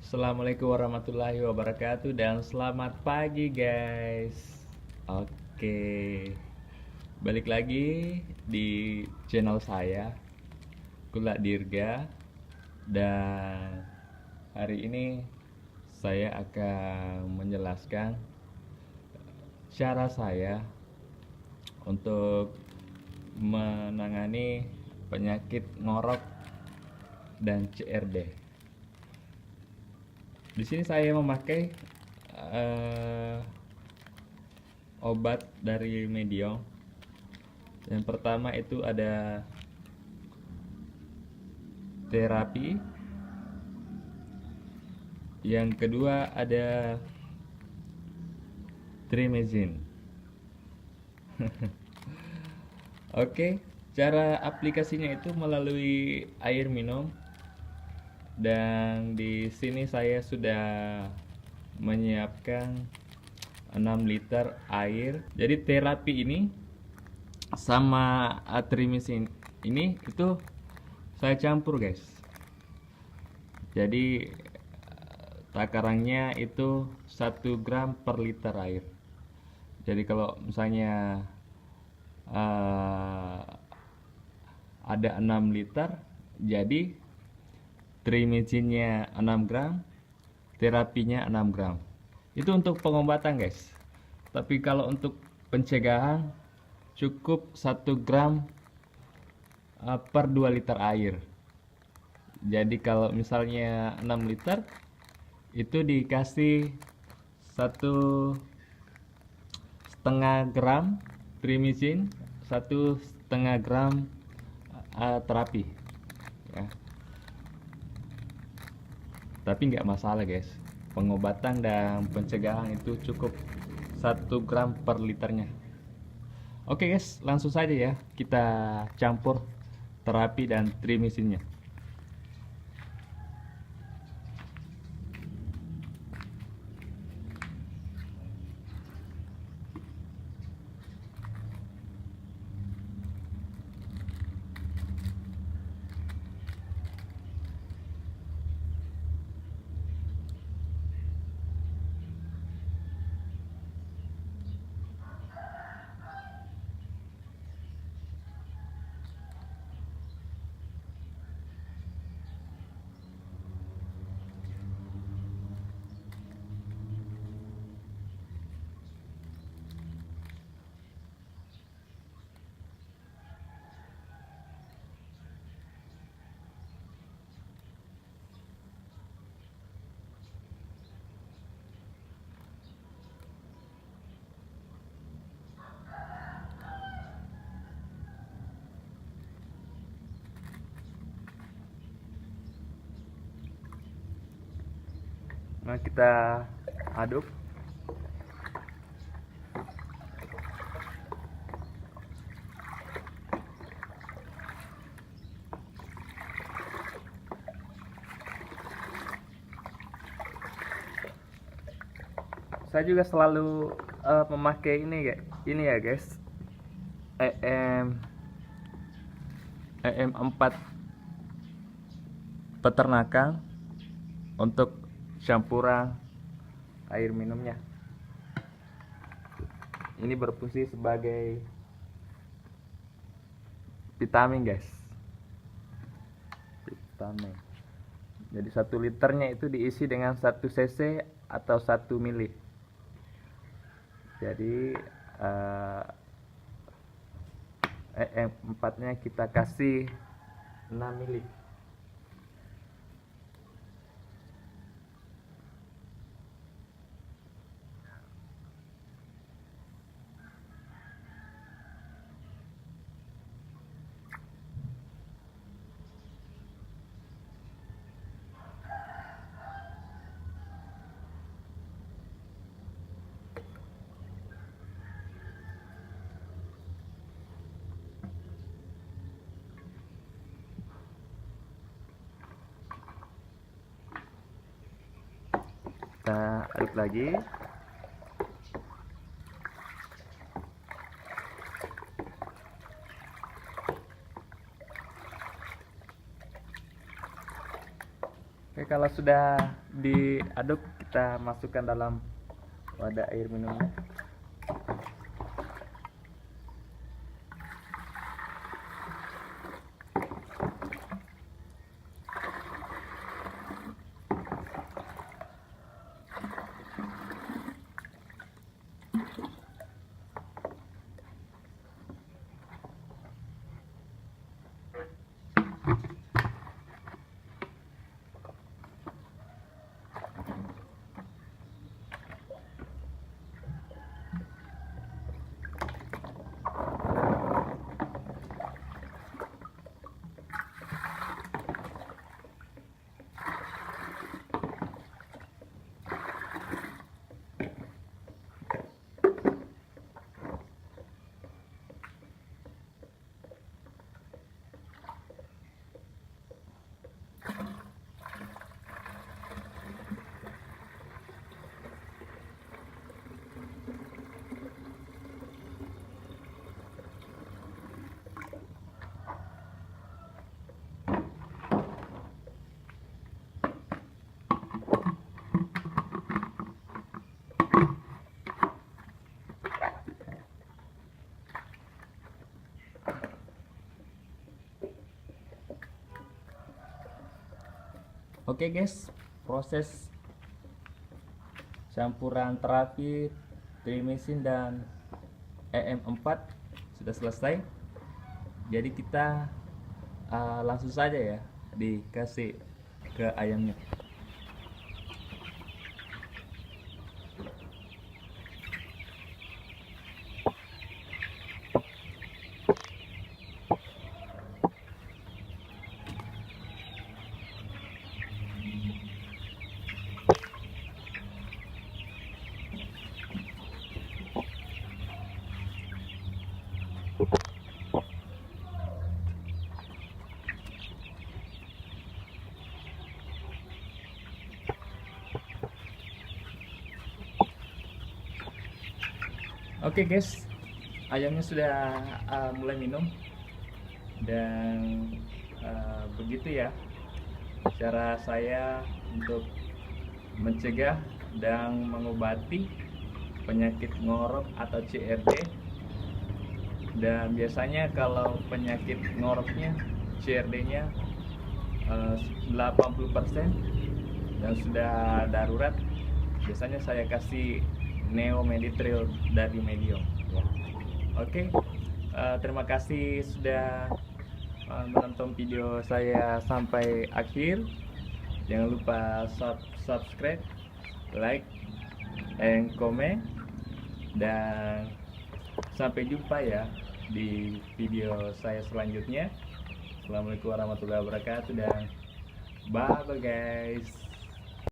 Assalamualaikum warahmatullahi wabarakatuh dan selamat pagi guys. Oke, balik lagi di channel saya Kula Dirga. Dan hari ini saya akan menjelaskan cara saya untuk menangani penyakit ngorok dan CRD. Di sini saya memakai obat dari Mediong. Yang pertama itu ada terapi. Yang kedua ada trimezin. Oke, cara aplikasinya itu melalui air minum. Dan di sini saya sudah menyiapkan 6 liter air. Jadi terapi ini sama atrimisin ini itu saya campur guys. Jadi takarannya itu 1 gram per liter air. Jadi kalau misalnya ada 6 liter, jadi trimizinnya 6 gram, terapinya 6 gram. Itu untuk pengobatan guys. Tapi kalau untuk pencegahan cukup 1 gram per 2 liter air. Jadi kalau misalnya 6 liter itu dikasih 1,5 gram trimizin, 1,5 gram terapi ya. Tapi nggak masalah guys, pengobatan dan pencegahan itu cukup 1 gram per liternya. Oke guys, langsung saja ya kita campur terapi dan trimizinnya. Nah, kita aduk. Saya juga selalu memakai ini ya guys, EM4 peternakan untuk campuran air minumnya. Ini berfungsi sebagai vitamin guys, vitamin. Jadi 1 liternya itu diisi dengan 1 cc atau 1 mili. Jadi EM4 nya kita kasih 6 mili. Kita aduk lagi. Oke, kalau sudah diaduk, kita masukkan dalam wadah air minumnya. Oke guys, proses campuran terapi trimethrin dan EM4 sudah selesai. Jadi kita langsung saja ya dikasih ke ayamnya. Oke guys, ayamnya sudah mulai minum dan begitu ya cara saya untuk mencegah dan mengobati penyakit ngorok atau CRD. Dan biasanya kalau penyakit ngoroknya, CRD-nya 80% dan sudah darurat, biasanya saya kasih Neomeditril dari Medium ya. Oke, terima kasih sudah menonton video saya sampai akhir. Jangan lupa subscribe, like, and comment, dan sampai jumpa ya di video saya selanjutnya. Assalamualaikum warahmatullahi wabarakatuh dan bye bye guys.